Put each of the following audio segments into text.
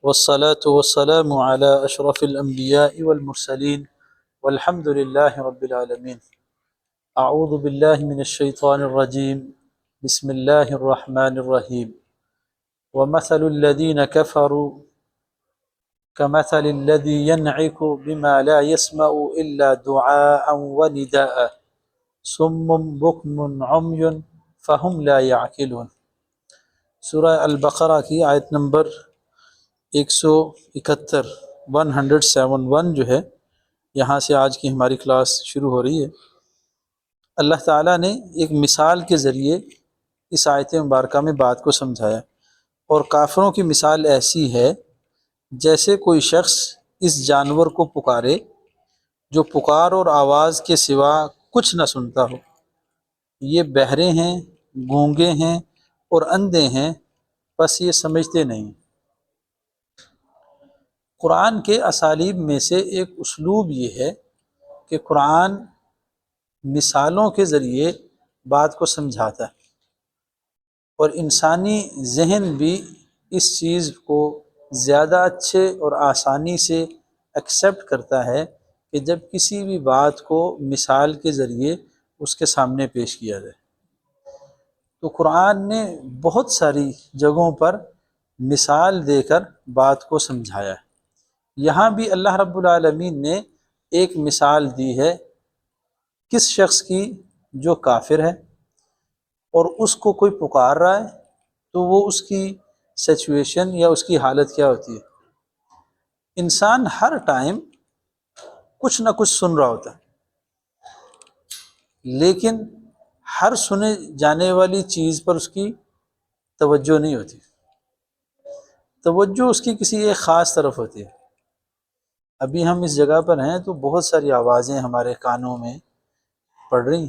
والصلاة والسلام على أشرف الأنبياء والمرسلين والحمد لله رب العالمين. أعوذ بالله من الشيطان الرجيم. بسم الله الرحمن الرحيم. ومثل الذين كفروا كمثل الذي ينعق بما لا يسمع إلا دعاء ونداء صم بكم عمي فهم لا يعقلون. سورہ البقرہ کی آیت نمبر 171 171 جو ہے، یہاں سے آج کی ہماری کلاس شروع ہو رہی ہے۔ اللہ تعالیٰ نے ایک مثال کے ذریعے اس آیت مبارکہ میں بات کو سمجھایا، اور کافروں کی مثال ایسی ہے جیسے کوئی شخص اس جانور کو پکارے جو پکار اور آواز کے سوا کچھ نہ سنتا ہو۔ یہ بہرے ہیں، گونگے ہیں اور اندھے ہیں، بس یہ سمجھتے نہیں۔ قرآن کے اسالیب میں سے ایک اسلوب یہ ہے کہ قرآن مثالوں کے ذریعے بات کو سمجھاتا ہے، اور انسانی ذہن بھی اس چیز کو زیادہ اچھے اور آسانی سے ایکسیپٹ کرتا ہے کہ جب کسی بھی بات کو مثال کے ذریعے اس کے سامنے پیش کیا جائے۔ تو قرآن نے بہت ساری جگہوں پر مثال دے کر بات کو سمجھایا ہے۔ یہاں بھی اللہ رب العالمین نے ایک مثال دی ہے کس شخص کی جو کافر ہے اور اس کو کوئی پکار رہا ہے، تو وہ اس کی سچویشن یا اس کی حالت کیا ہوتی ہے۔ انسان ہر ٹائم کچھ نہ کچھ سن رہا ہوتا ہے، لیکن ہر سنے جانے والی چیز پر اس کی توجہ نہیں ہوتی، توجہ اس کی کسی ایک خاص طرف ہوتی ہے۔ ابھی ہم اس جگہ پر ہیں تو بہت ساری آوازیں ہمارے کانوں میں پڑ رہی ہیں،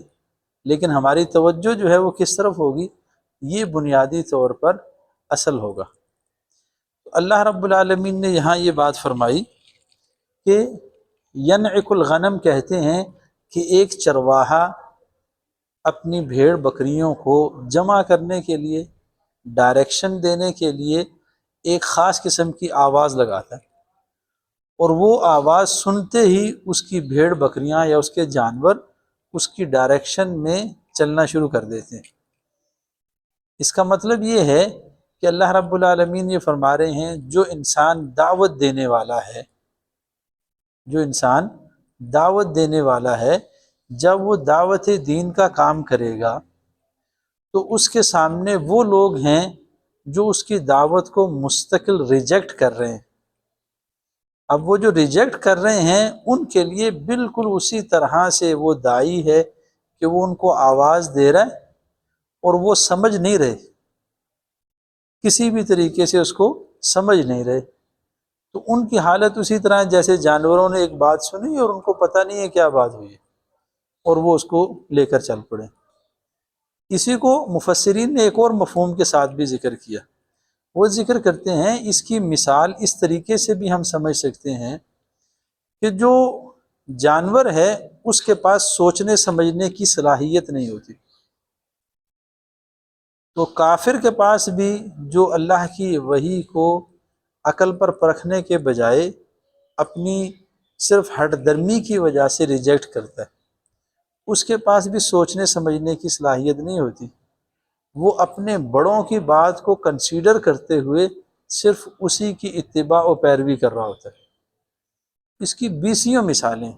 لیکن ہماری توجہ جو ہے وہ کس طرف ہوگی، یہ بنیادی طور پر اصل ہوگا۔ اللہ رب العالمین نے یہاں یہ بات فرمائی کہ ینعق الغنم کہتے ہیں کہ ایک چرواہا اپنی بھیڑ بکریوں کو جمع کرنے کے لیے، ڈائریکشن دینے کے لیے ایک خاص قسم کی آواز لگاتا ہے، اور وہ آواز سنتے ہی اس کی بھیڑ بکریاں یا اس کے جانور اس کی ڈائریکشن میں چلنا شروع کر دیتے ہیں۔ اس کا مطلب یہ ہے کہ اللہ رب العالمین یہ فرما رہے ہیں جو انسان دعوت دینے والا ہے، جو انسان دعوت دینے والا ہے، جب وہ دعوت دین کا کام کرے گا تو اس کے سامنے وہ لوگ ہیں جو اس کی دعوت کو مستقل ریجیکٹ کر رہے ہیں۔ اب وہ جو ریجیکٹ کر رہے ہیں ان کے لیے بالکل اسی طرح سے وہ داعی ہے کہ وہ ان کو آواز دے رہا ہے اور وہ سمجھ نہیں رہے، کسی بھی طریقے سے اس کو سمجھ نہیں رہے۔ تو ان کی حالت اسی طرح جیسے جانوروں نے ایک بات سنی اور ان کو پتہ نہیں ہے کیا بات ہوئی ہے، اور وہ اس کو لے کر چل پڑے۔ اسی کو مفسرین نے ایک اور مفہوم کے ساتھ بھی ذکر کیا۔ وہ ذکر کرتے ہیں اس کی مثال اس طریقے سے بھی ہم سمجھ سکتے ہیں کہ جو جانور ہے اس کے پاس سوچنے سمجھنے کی صلاحیت نہیں ہوتی، تو کافر کے پاس بھی جو اللہ کی وحی کو عقل پر پرکھنے کے بجائے اپنی صرف ہٹ درمی کی وجہ سے ریجیکٹ کرتا ہے، اس کے پاس بھی سوچنے سمجھنے کی صلاحیت نہیں ہوتی۔ وہ اپنے بڑوں کی بات کو کنسیڈر کرتے ہوئے صرف اسی کی اتباع و پیروی کر رہا ہوتا ہے۔ اس کی بیسیوں مثالیں،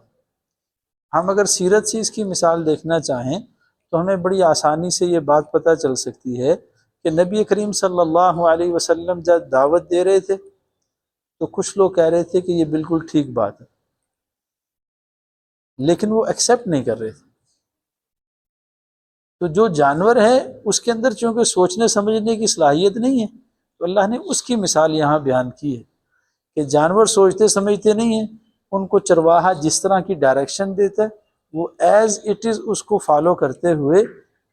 ہم اگر سیرت سے اس کی مثال دیکھنا چاہیں تو ہمیں بڑی آسانی سے یہ بات پتہ چل سکتی ہے کہ نبی کریم صلی اللہ علیہ وسلم جب دعوت دے رہے تھے تو کچھ لوگ کہہ رہے تھے کہ یہ بالکل ٹھیک بات ہے، لیکن وہ ایکسیپٹ نہیں کر رہے تھے۔ تو جو جانور ہے اس کے اندر چونکہ سوچنے سمجھنے کی صلاحیت نہیں ہے، تو اللہ نے اس کی مثال یہاں بیان کی ہے کہ جانور سوچتے سمجھتے نہیں ہیں، ان کو چرواہا جس طرح کی ڈائریکشن دیتا ہے وہ ایز اٹ از اس کو فالو کرتے ہوئے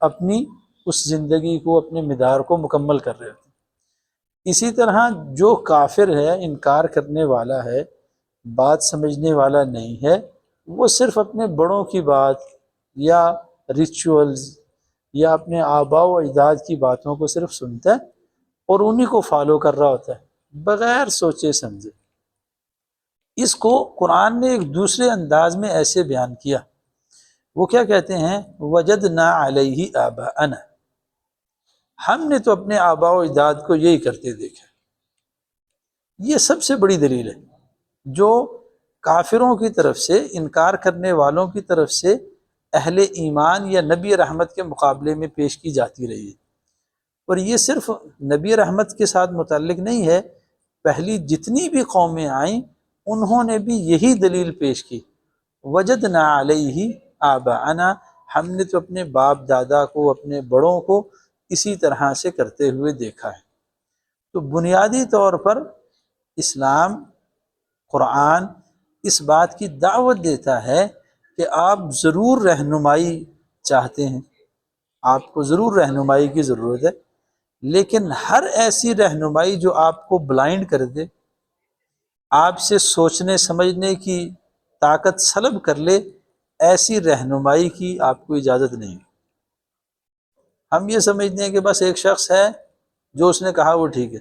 اپنی اس زندگی کو، اپنے مدار کو مکمل کر رہے ہوتے ہیں۔ اسی طرح جو کافر ہے، انکار کرنے والا ہے، بات سمجھنے والا نہیں ہے، وہ صرف اپنے بڑوں کی بات یا ریچولز یا اپنے آباء و اجداد کی باتوں کو صرف سنتا ہے اور انہی کو فالو کر رہا ہوتا ہے، بغیر سوچے سمجھے۔ اس کو قرآن نے ایک دوسرے انداز میں ایسے بیان کیا، وہ کیا کہتے ہیں، وجدنا علیہ آباءنا، ہم نے تو اپنے آباء و اجداد کو یہی کرتے دیکھا۔ یہ سب سے بڑی دلیل ہے جو کافروں کی طرف سے، انکار کرنے والوں کی طرف سے اہل ایمان یا نبی رحمت کے مقابلے میں پیش کی جاتی رہی ہے۔ اور یہ صرف نبی رحمت کے ساتھ متعلق نہیں ہے، پہلی جتنی بھی قومیں آئیں انہوں نے بھی یہی دلیل پیش کی، وجدنا علیہ آباءنا، ہم نے تو اپنے باپ دادا کو، اپنے بڑوں کو اسی طرح سے کرتے ہوئے دیکھا ہے۔ تو بنیادی طور پر اسلام، قرآن اس بات کی دعوت دیتا ہے کہ آپ ضرور رہنمائی چاہتے ہیں، آپ کو ضرور رہنمائی کی ضرورت ہے، لیکن ہر ایسی رہنمائی جو آپ کو بلائنڈ کر دے، آپ سے سوچنے سمجھنے کی طاقت سلب کر لے، ایسی رہنمائی کی آپ کو اجازت نہیں۔ ہم یہ سمجھتے ہیں کہ بس ایک شخص ہے جو اس نے کہا وہ ٹھیک ہے،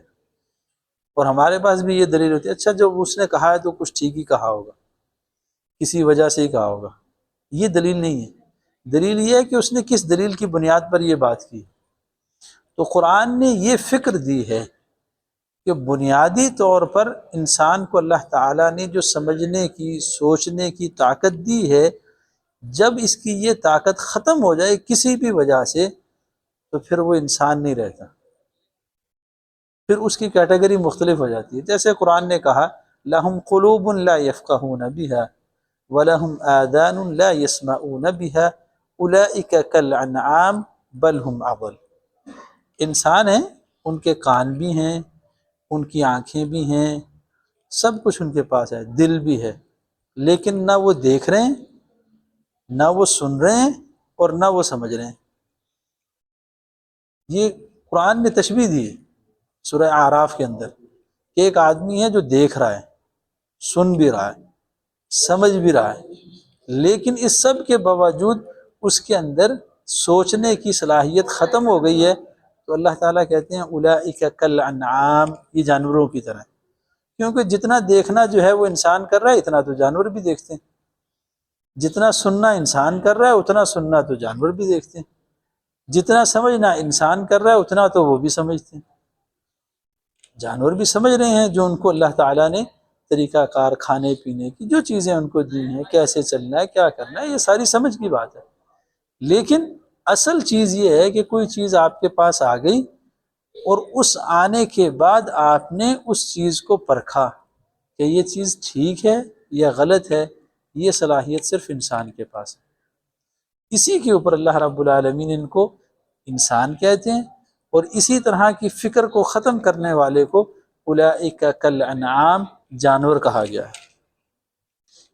اور ہمارے پاس بھی یہ دلیل ہوتی ہے، اچھا جو اس نے کہا ہے تو کچھ ٹھیک ہی کہا ہوگا، کسی وجہ سے ہی کہا ہوگا۔ یہ دلیل نہیں ہے، دلیل یہ ہے کہ اس نے کس دلیل کی بنیاد پر یہ بات کی۔ تو قرآن نے یہ فکر دی ہے کہ بنیادی طور پر انسان کو اللہ تعالیٰ نے جو سمجھنے کی، سوچنے کی طاقت دی ہے، جب اس کی یہ طاقت ختم ہو جائے کسی بھی وجہ سے تو پھر وہ انسان نہیں رہتا، پھر اس کی کیٹیگری مختلف ہو جاتی ہے۔ جیسے قرآن نے کہا لَهُمْ قُلُوبٌ لَا يَفْقَهُونَ بِهَا وَلَهُمْ آذَانٌ لَا يَسْمَعُونَ بِهَا أُولَئِكَ كَالْأَنْعَامِ بَلْ هُمْ أَضَلُّ، انسان ہیں، ان کے کان بھی ہیں، ان کی آنکھیں بھی ہیں، سب کچھ ان کے پاس ہے، دل بھی ہے، لیکن نہ وہ دیکھ رہے ہیں، نہ وہ سن رہے ہیں، اور نہ وہ سمجھ رہے ہیں۔ یہ قرآن نے تشبیہ دی ہے سورہ اعراف کے اندر کہ ایک آدمی ہے جو دیکھ رہا ہے، سن بھی رہا ہے، سمجھ بھی رہا ہے، لیکن اس سب کے باوجود اس کے اندر سوچنے کی صلاحیت ختم ہو گئی ہے، تو اللہ تعالیٰ کہتے ہیں اولئک کالانعام، یہ جانوروں کی طرح، کیونکہ جتنا دیکھنا جو ہے وہ انسان کر رہا ہے اتنا تو جانور بھی دیکھتے ہیں، جتنا سننا انسان کر رہا ہے اتنا سننا تو جانور بھی دیکھتے ہیں، جتنا سمجھنا انسان کر رہا ہے اتنا تو وہ بھی سمجھتے ہیں۔ جانور بھی سمجھ رہے ہیں جو ان کو اللہ تعالیٰ نے طریقہ کار، کھانے پینے کی جو چیزیں ان کو دی ہیں، کیسے چلنا ہے، کیا کرنا ہے، یہ ساری سمجھ کی بات ہے۔ لیکن اصل چیز یہ ہے کہ کوئی چیز آپ کے پاس آ گئی اور اس آنے کے بعد آپ نے اس چیز کو پرکھا کہ یہ چیز ٹھیک ہے یا غلط ہے، یہ صلاحیت صرف انسان کے پاس ہے۔ اسی کے اوپر اللہ رب العالمین ان کو انسان کہتے ہیں، اور اسی طرح کی فکر کو ختم کرنے والے کو اولئک کالانعام، جانور کہا گیا ہے۔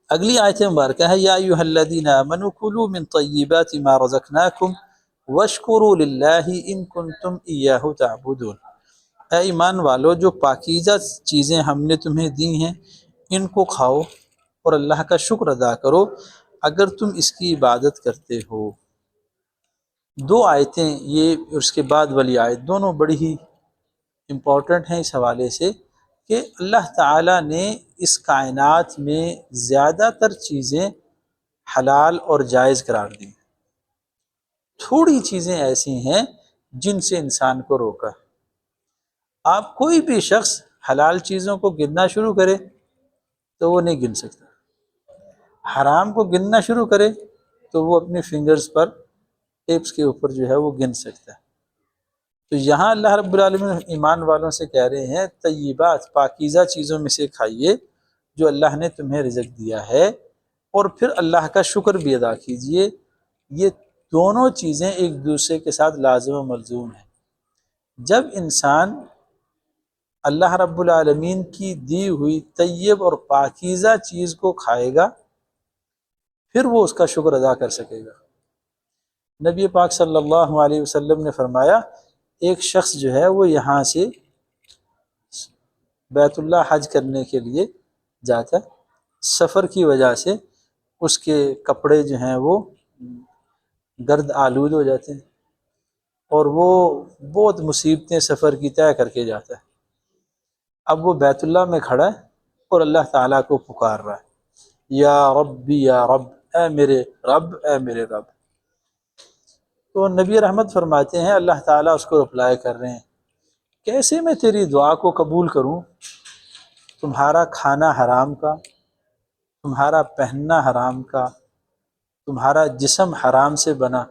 اگلی آیت مبارکہ ہے یا ایھا الذین آمنوا کلوا من طیبات ما رزقناکم واشکروا للہ ان کنتم ایاہ تعبدون، اے ایمان والو جو پاکیزہ چیزیں ہم نے تمہیں دی ہیں ان کو کھاؤ اور اللہ کا شکر ادا کرو اگر تم اس کی عبادت کرتے ہو۔ دو آیتیں یہ اور اس کے بعد والی آیت دونوں بڑی ہی امپورٹنٹ ہیں اس حوالے سے کہ اللہ تعالیٰ نے اس کائنات میں زیادہ تر چیزیں حلال اور جائز قرار دی، تھوڑی چیزیں ایسی ہیں جن سے انسان کو روکا۔ آپ کوئی بھی شخص حلال چیزوں کو گننا شروع کرے تو وہ نہیں گن سکتا، حرام کو گننا شروع کرے تو وہ اپنی فنگرز پر، ٹیپس کے اوپر جو ہے وہ گن سکتا ہے۔ تو یہاں اللہ رب العالمین ایمان والوں سے کہہ رہے ہیں طیبات، پاکیزہ چیزوں میں سے کھائیے جو اللہ نے تمہیں رزق دیا ہے، اور پھر اللہ کا شکر بھی ادا کیجئے۔ یہ دونوں چیزیں ایک دوسرے کے ساتھ لازم و ملزوم ہیں۔ جب انسان اللہ رب العالمین کی دی ہوئی طیب اور پاکیزہ چیز کو کھائے گا پھر وہ اس کا شکر ادا کر سکے گا۔ نبی پاک صلی اللہ علیہ وسلم نے فرمایا ایک شخص جو ہے وہ یہاں سے بیت اللہ حج کرنے کے لیے جاتا ہے، سفر کی وجہ سے اس کے کپڑے جو ہیں وہ گرد آلود ہو جاتے ہیں اور وہ بہت مصیبتیں سفر کی طے کر کے جاتا ہے۔ اب وہ بیت اللہ میں کھڑا ہے اور اللہ تعالیٰ کو پکار رہا ہے، یا ربی یا رب، اے میرے رب، اے میرے رب۔ تو نبی رحمت فرماتے ہیں اللہ تعالیٰ اس کو رپلائی کر رہے ہیں، کیسے میں تیری دعا کو قبول کروں؟ تمہارا کھانا حرام کا، تمہارا پہننا حرام کا، تمہارا جسم حرام سے بنا،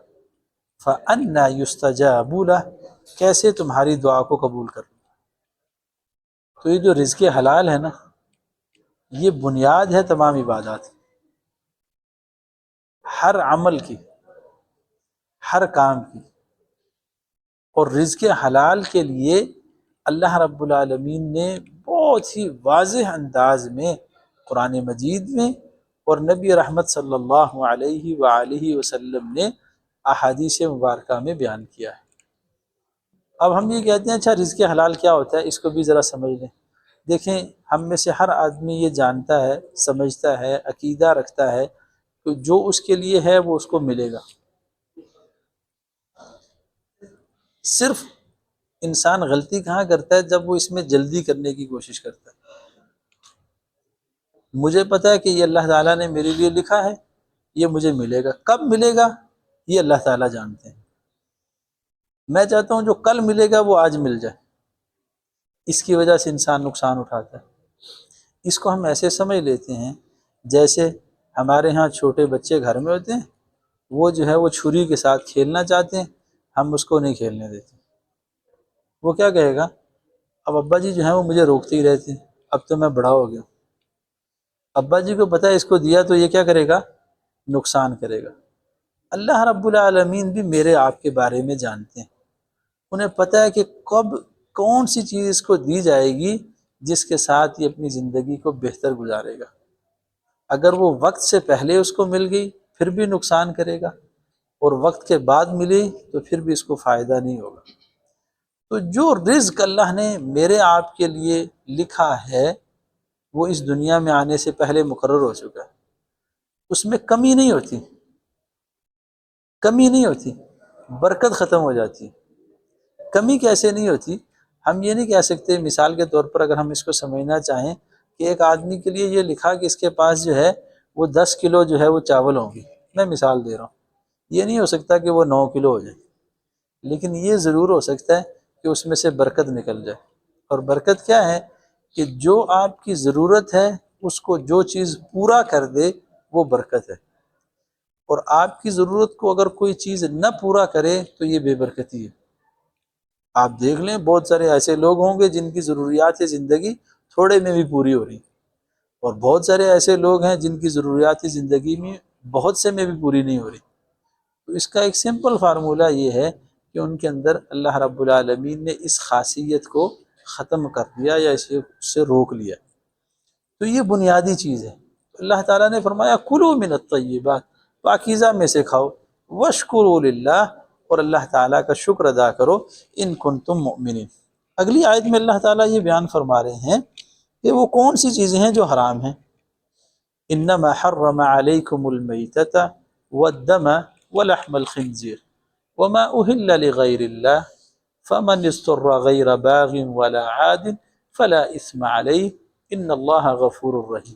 فَأَنَّى يُسْتَجَابُ لَهُ، کیسے تمہاری دعا کو قبول کروں؟ تو یہ جو رزق حلال ہے نا، یہ بنیاد ہے تمام عبادات، ہر عمل کی، ہر کام کی۔ اور رزق حلال کے لیے اللہ رب العالمین نے بہت ہی واضح انداز میں قرآن مجید میں اور نبی رحمت صلی اللہ علیہ وآلہ وسلم نے احادیث مبارکہ میں بیان کیا ہے۔ اب ہم یہ کہتے ہیں اچھا رزق حلال کیا ہوتا ہے، اس کو بھی ذرا سمجھ لیں۔ دیکھیں، ہم میں سے ہر آدمی یہ جانتا ہے، سمجھتا ہے، عقیدہ رکھتا ہے کہ جو اس کے لیے ہے وہ اس کو ملے گا۔ صرف انسان غلطی کہاں کرتا ہے؟ جب وہ اس میں جلدی کرنے کی کوشش کرتا ہے۔ مجھے پتہ ہے کہ یہ اللہ تعالیٰ نے میرے لیے لکھا ہے، یہ مجھے ملے گا، کب ملے گا یہ اللہ تعالیٰ جانتے ہیں۔ میں چاہتا ہوں جو کل ملے گا وہ آج مل جائے، اس کی وجہ سے انسان نقصان اٹھاتا ہے۔ اس کو ہم ایسے سمجھ لیتے ہیں جیسے ہمارے ہاں چھوٹے بچے گھر میں ہوتے ہیں، وہ جو ہے وہ چھری کے ساتھ کھیلنا چاہتے ہیں، ہم اس کو نہیں کھیلنے دیتے۔ وہ کیا کہے گا؟ اب ابا جی جو ہیں وہ مجھے روکتے ہی رہتے ہیں، اب تو میں بڑا ہو گیا۔ ابا جی کو پتہ ہے اس کو دیا تو یہ کیا کرے گا؟ نقصان کرے گا۔ اللہ رب العالمین بھی میرے آپ کے بارے میں جانتے ہیں، انہیں پتہ ہے کہ کب کون سی چیز اس کو دی جائے گی جس کے ساتھ یہ اپنی زندگی کو بہتر گزارے گا۔ اگر وہ وقت سے پہلے اس کو مل گئی پھر بھی نقصان کرے گا، اور وقت کے بعد ملی تو پھر بھی اس کو فائدہ نہیں ہوگا۔ تو جو رزق اللہ نے میرے آپ کے لیے لکھا ہے وہ اس دنیا میں آنے سے پہلے مقرر ہو چکا ہے، اس میں کمی نہیں ہوتی، کمی نہیں ہوتی، برکت ختم ہو جاتی۔ کمی کیسے نہیں ہوتی؟ ہم یہ نہیں کہہ سکتے، مثال کے طور پر اگر ہم اس کو سمجھنا چاہیں کہ ایک آدمی کے لیے یہ لکھا کہ اس کے پاس جو ہے وہ 10 کلو جو ہے وہ چاول ہوں گی، میں مثال دے رہا ہوں، یہ نہیں ہو سکتا کہ وہ 9 کلو ہو جائے، لیکن یہ ضرور ہو سکتا ہے کہ اس میں سے برکت نکل جائے۔ اور برکت کیا ہے؟ کہ جو آپ کی ضرورت ہے اس کو جو چیز پورا کر دے وہ برکت ہے، اور آپ کی ضرورت کو اگر کوئی چیز نہ پورا کرے تو یہ بے برکتی ہے۔ آپ دیکھ لیں بہت سارے ایسے لوگ ہوں گے جن کی ضروریات زندگی تھوڑے میں بھی پوری ہو رہی، اور بہت سارے ایسے لوگ ہیں جن کی ضروریات زندگی میں بہت سے میں بھی پوری نہیں ہو رہی۔ تو اس کا ایک سمپل فارمولہ یہ ہے کہ ان کے اندر اللہ رب العالمین نے اس خاصیت کو ختم کر دیا یا اسے اس سے روک لیا۔ تو یہ بنیادی چیز ہے۔ اللہ تعالیٰ نے فرمایا کلوا من الطیبات، پاکیزہ میں سے کھاؤ، واشکروا للہ، اور اللہ تعالیٰ کا شکر ادا کرو، ان کنتم مؤمنین۔ اگلی آیت میں اللہ تعالیٰ یہ بیان فرما رہے ہیں کہ وہ کون سی چیزیں ہیں جو حرام ہیں۔ انما حرم علیکم المیتۃ والدم ولحم الخنزیر وما اہل لغیر اللہ فمن اضطر غیر باغ ولا عاد فلا اثم علیہ ان اللہ غفور الرحیم۔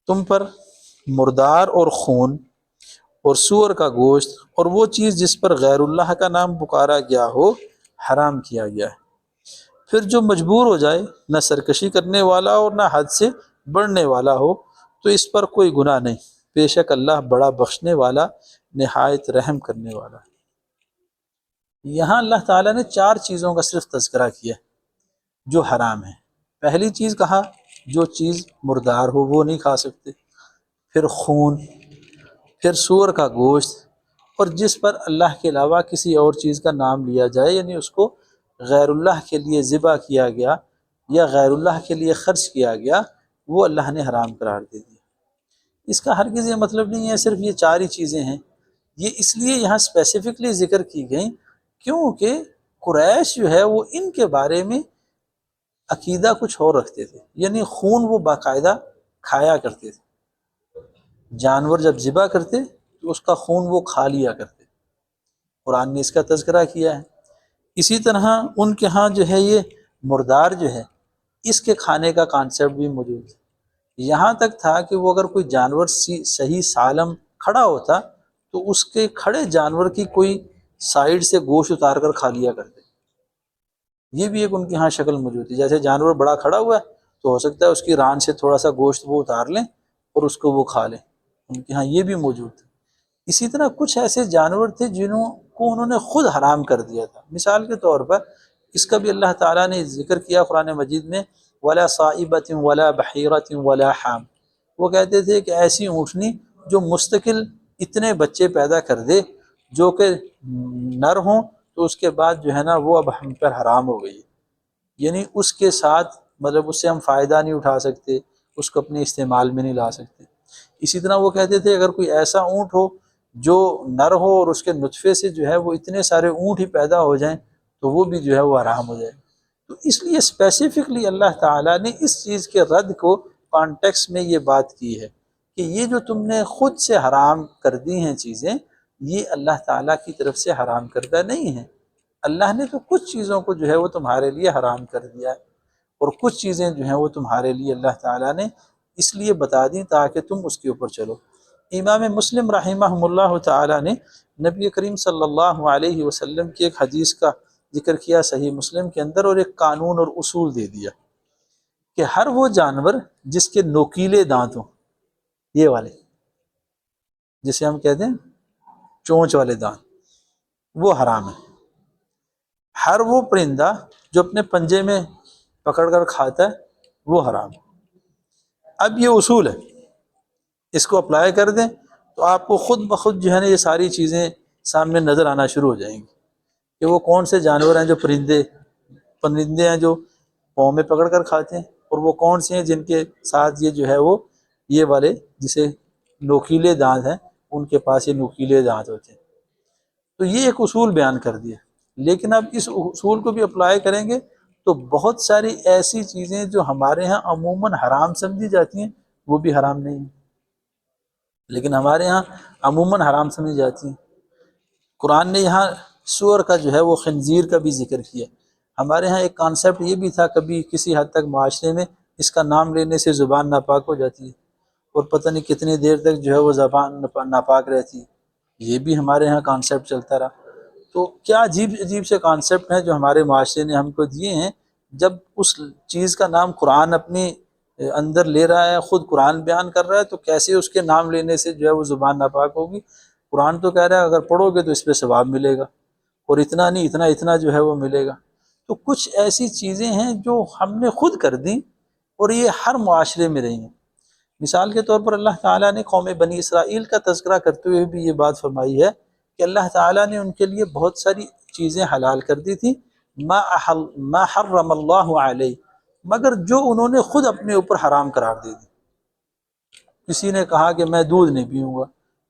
تم پر مردار اور خون اور سور کا گوشت اور وہ چیز جس پر غیر اللہ کا نام پکارا گیا ہو حرام کیا گیا ہے۔ پھر جو مجبور ہو جائے، نہ سرکشی کرنے والا اور نہ حد سے بڑھنے والا ہو، تو اس پر کوئی گناہ نہیں، بے شک اللہ بڑا بخشنے والا نہایت رحم کرنے والا ہے۔ یہاں اللہ تعالیٰ نے 4 چیزوں کا صرف تذکرہ کیا جو حرام ہے۔ پہلی چیز کہا جو چیز مردار ہو وہ نہیں کھا سکتے، پھر خون، پھر سور کا گوشت، اور جس پر اللہ کے علاوہ کسی اور چیز کا نام لیا جائے، یعنی اس کو غیر اللہ کے لیے ذبح کیا گیا یا غیر اللہ کے لیے خرچ کیا گیا، وہ اللہ نے حرام قرار دے دیا۔ اس کا ہرگز یہ مطلب نہیں ہے صرف یہ 4 ہی چیزیں ہیں، یہ اس لیے یہاں اسپیسیفکلی ذکر کی گئیں کیونکہ قریش جو ہے وہ ان کے بارے میں عقیدہ کچھ اور رکھتے تھے، یعنی خون وہ باقاعدہ کھایا کرتے تھے، جانور جب ذبح کرتے تو اس کا خون وہ کھا لیا کرتے، قرآن نے اس کا تذکرہ کیا ہے۔ اسی طرح ان کے ہاں جو ہے یہ مردار جو ہے اس کے کھانے کا کانسیپٹ بھی موجود ہے۔ یہاں تک تھا کہ وہ اگر کوئی جانور صحیح سالم کھڑا ہوتا تو اس کے کھڑے جانور کی کوئی سائیڈ سے گوشت اتار کر کھا لیا کرتے۔ یہ بھی ایک ان کے ہاں شکل موجود ہے، جیسے جانور بڑا کھڑا ہوا ہے تو ہو سکتا ہے اس کی ران سے تھوڑا سا گوشت وہ اتار لیں اور اس کو وہ کھا لیں، ان کے ہاں یہ بھی موجود ہے۔ اسی طرح کچھ ایسے جانور تھے جنہوں کو انہوں نے خود حرام کر دیا تھا۔ مثال کے طور پر اس کا بھی اللہ تعالیٰ نے ذکر کیا قرآن مجید میں، وَلَا صَائِبَةٍ وَلَا بَحِيرَةٍ وَلَا حَامٍ۔ وہ کہتے تھے کہ ایسی اونٹنی جو مستقل اتنے بچے پیدا کر دے جو کہ نر ہوں تو اس کے بعد جو ہے نا وہ اب ہم پر حرام ہو گئی، یعنی اس کے ساتھ مطلب اس سے ہم فائدہ نہیں اٹھا سکتے، اس کو اپنے استعمال میں نہیں لا سکتے۔ اسی طرح وہ کہتے تھے اگر کوئی ایسا اونٹ ہو جو نر ہو اور اس کے نطفے سے جو ہے وہ اتنے سارے اونٹ ہی پیدا ہو جائیں تو وہ بھی جو ہے وہ حرام ہو جائے۔ تو اس لیے اسپیسیفکلی اللہ تعالیٰ نے اس چیز کے رد کو کانٹیکس میں یہ بات کی ہے کہ یہ جو تم نے خود سے حرام کر دی ہیں چیزیں، یہ اللہ تعالیٰ کی طرف سے حرام کردہ نہیں ہیں۔ اللہ نے تو کچھ چیزوں کو جو ہے وہ تمہارے لیے حرام کر دیا ہے، اور کچھ چیزیں جو ہیں وہ تمہارے لیے اللہ تعالیٰ نے اس لیے بتا دیں تاکہ تم اس کے اوپر چلو۔ امام مسلم رحمہ اللہ تعالیٰ نے نبی کریم صلی اللہ علیہ وسلم کی ایک حدیث کا ذکر کیا صحیح مسلم کے اندر، اور ایک قانون اور اصول دے دیا کہ ہر وہ جانور جس کے نوکیلے دانت ہوں، یہ والے جسے ہم کہتے ہیں چونچ والے دانت، وہ حرام ہے۔ ہر وہ پرندہ جو اپنے پنجے میں پکڑ کر کھاتا ہے وہ حرام ہے۔ اب یہ اصول ہے، اس کو اپلائی کر دیں تو آپ کو خود بخود جو ہے نا یہ ساری چیزیں سامنے نظر آنا شروع ہو جائیں گی کہ وہ کون سے جانور ہیں جو پرندے ہیں جو پاؤں میں پکڑ کر کھاتے ہیں، اور وہ کون سے ہیں جن کے ساتھ یہ جو ہے وہ یہ والے جسے نوکیلے دانت ہیں ان کے پاس یہ نوکیلے دانت ہوتے ہیں۔ تو یہ ایک اصول بیان کر دیا، لیکن اب اس اصول کو بھی اپلائی کریں گے تو بہت ساری ایسی چیزیں جو ہمارے ہاں عموماً حرام سمجھی جاتی ہیں وہ بھی حرام نہیں ہیں، لیکن ہمارے ہاں عموماً حرام سمجھی جاتی ہیں۔ قرآن نے یہاں سور کا جو ہے وہ خنزیر کا بھی ذکر کیا۔ ہمارے ہاں ایک کانسیپٹ یہ بھی تھا، کبھی کسی حد تک معاشرے میں اس کا نام لینے سے زبان ناپاک ہو جاتی ہے اور پتہ نہیں کتنی دیر تک جو ہے وہ زبان ناپاک رہتی ہے، یہ بھی ہمارے ہاں کانسیپٹ چلتا رہا۔ تو کیا عجیب عجیب سے کانسیپٹ ہیں جو ہمارے معاشرے نے ہم کو دیے ہیں۔ جب اس چیز کا نام قرآن اپنے اندر لے رہا ہے، خود قرآن بیان کر رہا ہے، تو کیسے اس کے نام لینے سے جو ہے وہ زبان ناپاک ہوگی؟ قرآن تو کہہ رہا ہے اگر پڑھو گے تو اس پہ ثواب ملے گا، اور اتنا نہیں اتنا جو ہے وہ ملے گا۔ تو کچھ ایسی چیزیں ہیں جو ہم نے خود کر دیں اور یہ ہر معاشرے میں رہی ہیں۔ مثال کے طور پر اللہ تعالیٰ نے قوم بنی اسرائیل کا تذکرہ کرتے ہوئے بھی یہ بات فرمائی ہے کہ اللہ تعالیٰ نے ان کے لیے بہت ساری چیزیں حلال کر دی تھیں، ما حرم اللہ علیہ، مگر جو انہوں نے خود اپنے اوپر حرام قرار دے دی۔ کسی نے کہا کہ میں دودھ نہیں پیوں گا،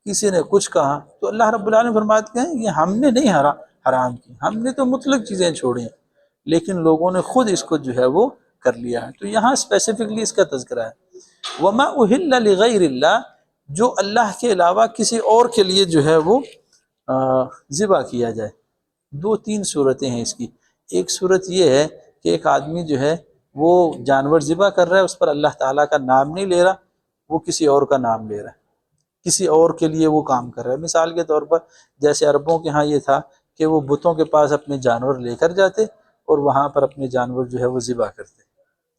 کسی نے کچھ کہا، تو اللہ رب العالمین فرماتے ہیں یہ ہم نے نہیں حرام کی، ہم نے تو مطلق چیزیں چھوڑی ہیں، لیکن لوگوں نے خود اس کو جو ہے وہ کر لیا ہے۔ تو یہاں اسپیسیفکلی اس کا تذکرہ ہے۔ وما اہل لغیر اللہ، جو اللہ کے علاوہ کسی اور کے لیے جو ہے وہ ذبح کیا جائے۔ دو تین صورتیں ہیں اس کی۔ ایک صورت یہ ہے کہ ایک آدمی جو ہے وہ جانور ذبح کر رہا ہے، اس پر اللہ تعالیٰ کا نام نہیں لے رہا، وہ کسی اور کا نام لے رہا ہے، کسی اور کے لیے وہ کام کر رہا ہے۔ مثال کے طور پر جیسے عربوں کے ہاں یہ تھا کہ وہ بتوں کے پاس اپنے جانور لے کر جاتے اور وہاں پر اپنے جانور جو ہے وہ ذبح کرتے،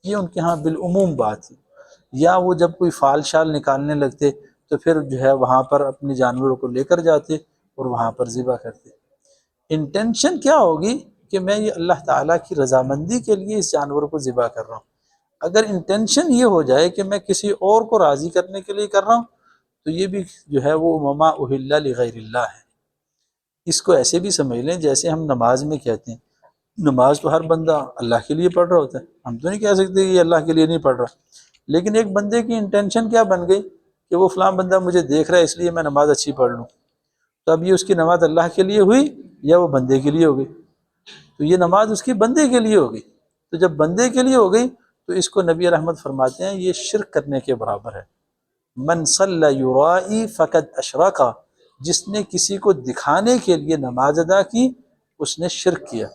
یہ ان کے ہاں بالعموم بات ہے۔ یا وہ جب کوئی فال شال نکالنے لگتے تو پھر جو ہے وہاں پر اپنے جانوروں کو لے کر جاتے اور وہاں پر ذبح کرتے۔ انٹینشن کیا ہوگی کہ میں یہ اللہ تعالیٰ کی رضامندی کے لیے اس جانور کو ذبح کر رہا ہوں۔ اگر انٹینشن یہ ہو جائے کہ میں کسی اور کو راضی کرنے کے لیے کر رہا ہوں تو یہ بھی جو ہے وہ وما اہل لغیر اللہ ہے۔ اس کو ایسے بھی سمجھ لیں جیسے ہم نماز میں کہتے ہیں، نماز تو ہر بندہ اللہ کے لیے پڑھ رہا ہوتا ہے، ہم تو نہیں کہہ سکتے کہ یہ اللہ کے لیے نہیں پڑھ رہا، لیکن ایک بندے کی انٹینشن کیا بن گئی کہ وہ فلاں بندہ مجھے دیکھ رہا ہے اس لیے میں نماز اچھی پڑھ لوں، تو اب یہ اس کی نماز اللہ کے لیے ہوئی یا وہ بندے کے لیے ہو گئی؟ تو یہ نماز اس کی بندے کے لیے ہو گئی۔ تو جب بندے کے لیے ہو گئی تو اس کو نبی رحمت فرماتے ہیں یہ شرک کرنے کے برابر ہے۔ من صلی یرائی فقد اشرک، جس نے کسی کو دکھانے کے لیے نماز ادا کی اس نے شرک کیا۔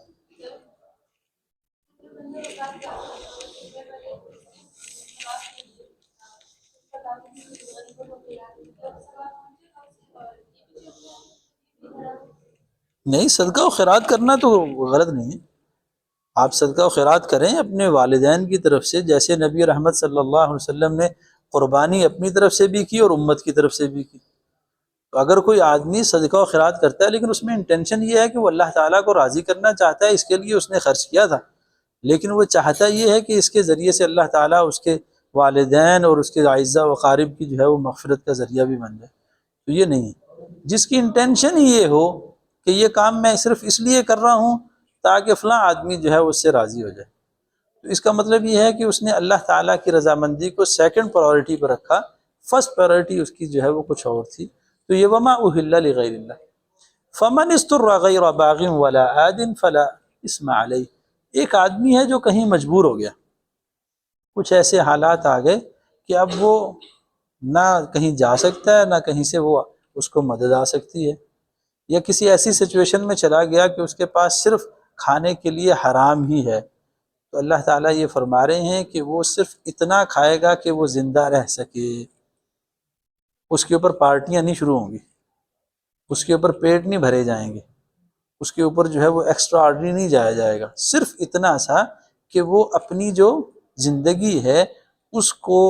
نہیں، صدقہ و خیرات کرنا تو غلط نہیں ہے، آپ صدقہ و خیرات کریں اپنے والدین کی طرف سے، جیسے نبی رحمت صلی اللہ علیہ وسلم نے قربانی اپنی طرف سے بھی کی اور امت کی طرف سے بھی کی۔ تو اگر کوئی آدمی صدقہ و خیرات کرتا ہے لیکن اس میں انٹینشن یہ ہے کہ وہ اللہ تعالیٰ کو راضی کرنا چاہتا ہے، اس کے لیے اس نے خرچ کیا تھا، لیکن وہ چاہتا یہ ہے کہ اس کے ذریعے سے اللہ تعالیٰ اس کے والدین اور اس کے اعزاء و اقارب کی جو ہے وہ مغفرت کا ذریعہ بھی بن جائے، تو یہ نہیں ہے۔ جس کی انٹینشن ہی یہ ہو کہ یہ کام میں صرف اس لیے کر رہا ہوں تاکہ فلاں آدمی جو ہے وہ اس سے راضی ہو جائے، تو اس کا مطلب یہ ہے کہ اس نے اللہ تعالیٰ کی رضامندی کو سیکنڈ پرائورٹی پر رکھا، فرسٹ پرائورٹی اس کی جو ہے وہ کچھ اور تھی۔ تو یہ وما اہل لغیر اللہ فمن استر غیر باغ ولا عاد فلا اسم علیہ، ایک آدمی ہے جو کہیں مجبور ہو گیا، کچھ ایسے حالات آ گئے کہ اب وہ نہ کہیں جا سکتا ہے نہ کہیں سے وہ اس کو مدد آ سکتی ہے، یا کسی ایسی سچویشن میں چلا گیا کہ اس کے پاس صرف کھانے کے لیے حرام ہی ہے، تو اللہ تعالیٰ یہ فرما رہے ہیں کہ وہ صرف اتنا کھائے گا کہ وہ زندہ رہ سکے، اس کے اوپر پارٹیاں نہیں شروع ہوں گی، اس کے اوپر پیٹ نہیں بھرے جائیں گے، اس کے اوپر جو ہے وہ ایکسٹرا آرڈنری نہیں جایا جائے گا، صرف اتنا سا کہ وہ اپنی جو زندگی ہے اس کو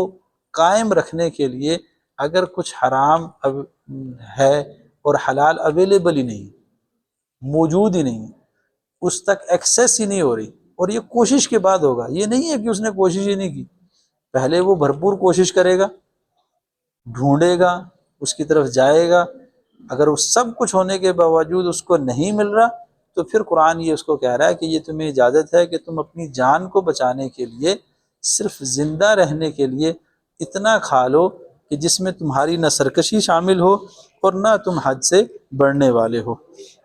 قائم رکھنے کے لیے اگر کچھ حرام ہے اور حلال اویلیبل ہی نہیں، موجود ہی نہیں، اس تک ایکسیس ہی نہیں ہو رہی، اور یہ کوشش کے بعد ہوگا، یہ نہیں ہے کہ اس نے کوشش ہی نہیں کی، پہلے وہ بھرپور کوشش کرے گا، ڈھونڈے گا، اس کی طرف جائے گا، اگر وہ سب کچھ ہونے کے باوجود اس کو نہیں مل رہا تو پھر قرآن یہ اس کو کہہ رہا ہے کہ یہ تمہیں اجازت ہے کہ تم اپنی جان کو بچانے کے لیے صرف زندہ رہنے کے لیے اتنا کھا لو کہ جس میں تمہاری نہ سرکشی شامل ہو اور نہ تم حد سے بڑھنے والے ہو،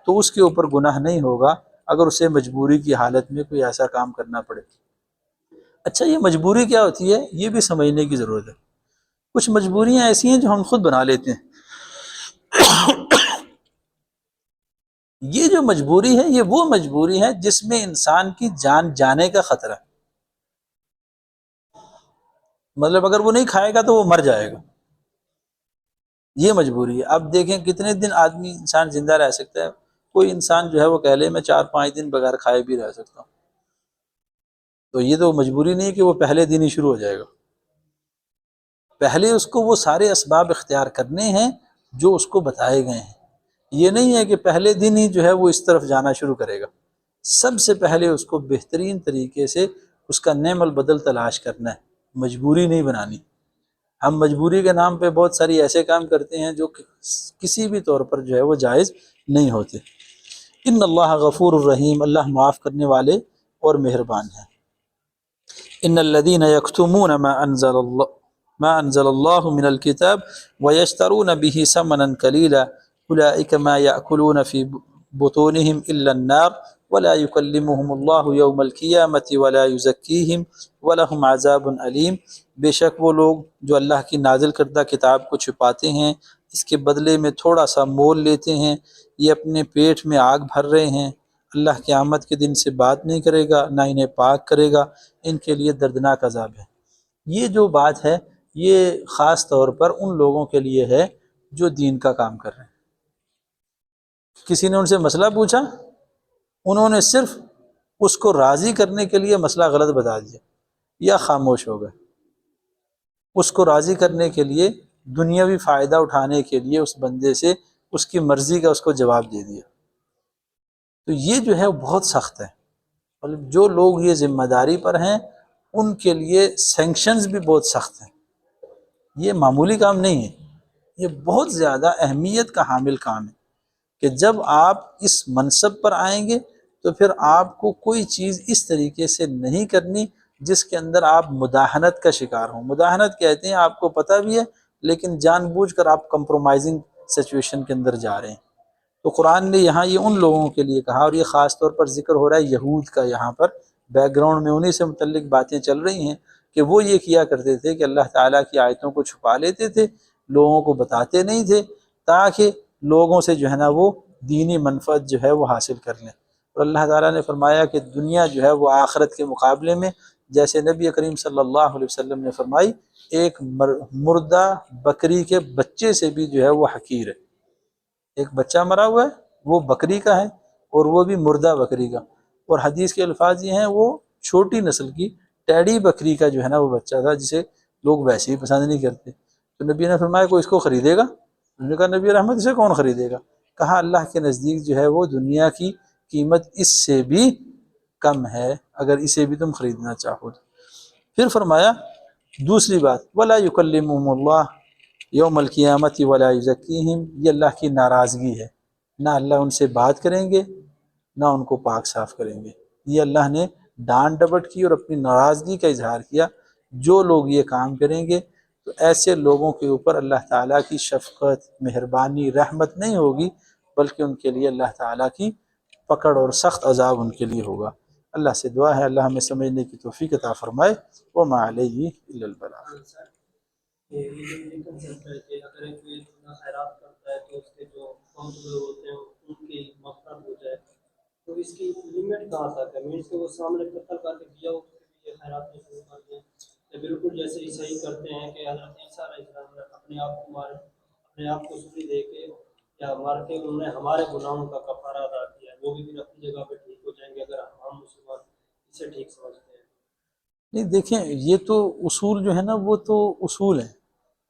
تو اس کے اوپر گناہ نہیں ہوگا اگر اسے مجبوری کی حالت میں کوئی ایسا کام کرنا پڑے۔ اچھا، یہ مجبوری کیا ہوتی ہے یہ بھی سمجھنے کی ضرورت ہے۔ کچھ مجبوریاں ایسی ہیں جو ہم خود بنا لیتے ہیں، یہ جو مجبوری ہے یہ وہ مجبوری ہے جس میں انسان کی جان جانے کا خطرہ ہے، مطلب اگر وہ نہیں کھائے گا تو وہ مر جائے گا، یہ مجبوری ہے۔ اب دیکھیں کتنے دن آدمی انسان زندہ رہ سکتا ہے، کوئی انسان جو ہے وہ کہہ لے میں 4-5 دن بغیر کھائے بھی رہ سکتا ہوں، تو یہ تو مجبوری نہیں ہے کہ وہ پہلے دن ہی شروع ہو جائے گا، پہلے اس کو وہ سارے اسباب اختیار کرنے ہیں جو اس کو بتائے گئے ہیں، یہ نہیں ہے کہ پہلے دن ہی جو ہے وہ اس طرف جانا شروع کرے گا، سب سے پہلے اس کو بہترین طریقے سے اس کا نعم البدل تلاش کرنا ہے، مجبوری نہیں بنانی۔ ہم مجبوری کے نام پہ بہت ساری ایسے کام کرتے ہیں جو کسی بھی طور پر جو ہے وہ جائز نہیں ہوتے۔ ان اللہ غفور الرحیم، اللہ معاف کرنے والے اور مہربان ہیں۔ ان الذين يكتمون ما انزل الله من الكتاب ويشترون به ثمنا قليلا اولئك ما ياكلون في بطونهم الا النار ولا يكلمهم الله يوم القيامة ولا يزكيهم ولهم عذاب علیم، بے شک وہ لوگ جو اللہ کی نازل کردہ کتاب کو چھپاتے ہیں، اس کے بدلے میں تھوڑا سا مول لیتے ہیں، یہ اپنے پیٹ میں آگ بھر رہے ہیں، اللہ قیامت کے دن سے بات نہیں کرے گا نہ انہیں پاک کرے گا، ان کے لیے دردناک عذاب ہے۔ یہ جو بات ہے یہ خاص طور پر ان لوگوں کے لیے ہے جو دین کا کام کر رہے ہیں۔ کسی نے ان سے مسئلہ پوچھا، انہوں نے صرف اس کو راضی کرنے کے لیے مسئلہ غلط بتا دیا یا خاموش ہو گئے، اس کو راضی کرنے کے لیے دنیاوی فائدہ اٹھانے کے لیے اس بندے سے اس کی مرضی کا اس کو جواب دے دیا، تو یہ جو ہے بہت سخت ہے۔ مطلب جو لوگ یہ ذمہ داری پر ہیں ان کے لیے سینکشنز بھی بہت سخت ہیں، یہ معمولی کام نہیں ہے، یہ بہت زیادہ اہمیت کا حامل کام ہے کہ جب آپ اس منصب پر آئیں گے تو پھر آپ کو کوئی چیز اس طریقے سے نہیں کرنی جس کے اندر آپ مداہنت کا شکار ہوں۔ مداہنت کہتے ہیں آپ کو پتہ بھی ہے لیکن جان بوجھ کر آپ کمپرومائزنگ سچویشن کے اندر جا رہے ہیں، تو قرآن نے یہاں یہ ان لوگوں کے لیے کہا، اور یہ خاص طور پر ذکر ہو رہا ہے یہود کا، یہاں پر بیک گراؤنڈ میں انہی سے متعلق باتیں چل رہی ہیں کہ وہ یہ کیا کرتے تھے کہ اللہ تعالیٰ کی آیتوں کو چھپا لیتے تھے، لوگوں کو بتاتے نہیں تھے تاکہ لوگوں سے جو ہے نا وہ دینی منفعت جو ہے وہ حاصل کر لیں، اور اللہ تعالیٰ نے فرمایا کہ دنیا جو ہے وہ آخرت کے مقابلے میں، جیسے نبی کریم صلی اللہ علیہ وسلم نے فرمائی، ایک مردہ بکری کے بچے سے بھی جو ہے وہ حقیر ہے، ایک بچہ مرا ہوا ہے وہ بکری کا ہے اور وہ بھی مردہ بکری کا۔ اور حدیث کے الفاظ یہ ہیں وہ چھوٹی نسل کی ٹیڑی بکری کا جو ہے نا وہ بچہ تھا، جسے لوگ ویسے ہی پسند نہیں کرتے۔ تو نبی نے فرمایا کوئی اس کو خریدے گا؟ انہوں نے کہا نبی رحمت اسے کون خریدے گا؟ کہا اللہ کے نزدیک جو ہے وہ دنیا کی قیمت اس سے بھی کم ہے، اگر اسے بھی تم خریدنا چاہو تو۔ پھر فرمایا دوسری بات وَلَا يُكَلِّمُهُمُ اللَّهُ يَوْمَ الْقِيَامَةِ وَلَا يُزَكِّيهِمْ، یہ اللہ کی ناراضگی ہے، نہ اللہ ان سے بات کریں گے نہ ان کو پاک صاف کریں گے۔ یہ اللہ نے ڈانٹ ڈپٹ کی اور اپنی ناراضگی کا اظہار کیا۔ جو لوگ یہ کام کریں گے تو ایسے لوگوں کے اوپر اللہ تعالیٰ کی شفقت، مہربانی، رحمت نہیں ہوگی، بلکہ ان کے لیے اللہ تعالیٰ کی پکڑ اور سخت عذاب ان کے لیے ہوگا۔ اللہ سے دعا ہے اللہ ہمیں سمجھنے کی توفیق عطا فرمائے۔ وما علیہ الا البلاغ۔ یہ کنسیپٹ ہے کہ اگر کوئی خیرات کرتا ہے تو اس کے جو اکاؤنٹ میں ہوتے ہیں ان کی مغفرت ہو جائے، تو اس کی لمٹ کہاں تک ہے؟ مینس کہ وہ سامنے قتل کر کے دیا ہو تو یہ خیرات میں شروع کر دیں، یا بالکل جیسے عیسائی کرتے ہیں کہ حضرت عیسیٰ علیہ السلام نے اپنے آپ کو مارے، اپنے آپ کو سولی دے کے یا مار کے انہوں نے ہمارے گناہوں کا کفارہ ادا کیا ہے، وہ بھی پھر اپنی جگہ پہ ٹھیک ہو جائیں گے اگر ہم مسلمان اسے ٹھیک سمجھتے ہیں؟ نہیں دیکھیں، یہ تو اصول جو ہے نا وہ تو اصول ہیں۔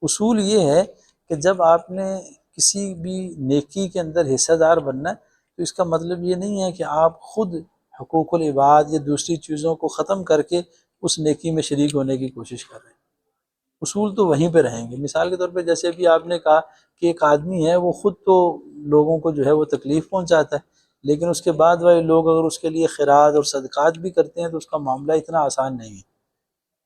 اصول یہ ہے کہ جب آپ نے کسی بھی نیکی کے اندر حصہ دار بننا ہے تو اس کا مطلب یہ نہیں ہے کہ آپ خود حقوق العباد یا دوسری چیزوں کو ختم کر کے اس نیکی میں شریک ہونے کی کوشش کر رہے ہیں۔ اصول تو وہیں پہ رہیں گے۔ مثال کے طور پہ جیسے بھی آپ نے کہا کہ ایک آدمی ہے وہ خود تو لوگوں کو جو ہے وہ تکلیف پہنچاتا ہے، لیکن اس کے بعد والے لوگ اگر اس کے لیے خیرات اور صدقات بھی کرتے ہیں تو اس کا معاملہ اتنا آسان نہیں ہے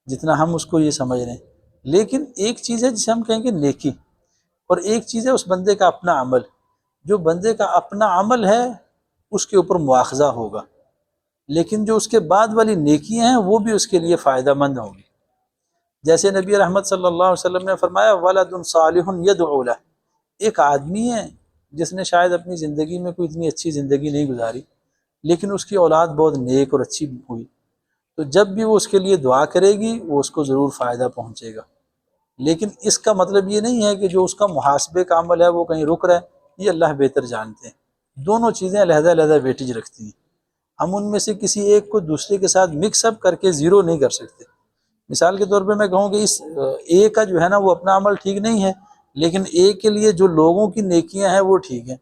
جتنا ہم اس کو یہ سمجھ رہے ہیں۔ لیکن ایک چیز ہے جسے ہم کہیں گے نیکی، اور ایک چیز ہے اس بندے کا اپنا عمل۔ جو بندے کا اپنا عمل ہے اس کے اوپر مواخذہ ہوگا، لیکن جو اس کے بعد والی نیکیاں ہیں وہ بھی اس کے لیے فائدہ مند ہوں گی۔ جیسے نبی رحمت صلی اللہ علیہ وسلم نے فرمایا ولد صالح یدعو لہ، ایک آدمی ہے جس نے شاید اپنی زندگی میں کوئی اتنی اچھی زندگی نہیں گزاری، لیکن اس کی اولاد بہت نیک اور اچھی ہوئی، تو جب بھی وہ اس کے لیے دعا کرے گی وہ اس کو ضرور فائدہ پہنچے گا۔ لیکن اس کا مطلب یہ نہیں ہے کہ جو اس کا محاسبے کا عمل ہے وہ کہیں رک رہا ہے، یہ اللہ بہتر جانتے ہیں۔ دونوں چیزیں علیحدہ علیحدہ ویٹیج رکھتی ہیں، ہم ان میں سے کسی ایک کو دوسرے کے ساتھ مکس اپ کر کے زیرو نہیں کر سکتے۔ مثال کے طور پہ میں کہوں کہ اس اے کا جو ہے نا وہ اپنا عمل ٹھیک نہیں ہے، لیکن اے کے لیے جو لوگوں کی نیکیاں ہیں وہ ٹھیک ہیں،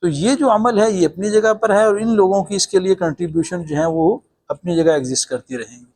تو یہ جو عمل ہے یہ اپنی جگہ پر ہے، اور ان لوگوں کی اس کے لیے کنٹریبیوشن جو ہیں وہ اپنی جگہ ایگزسٹ کرتی رہیں گی۔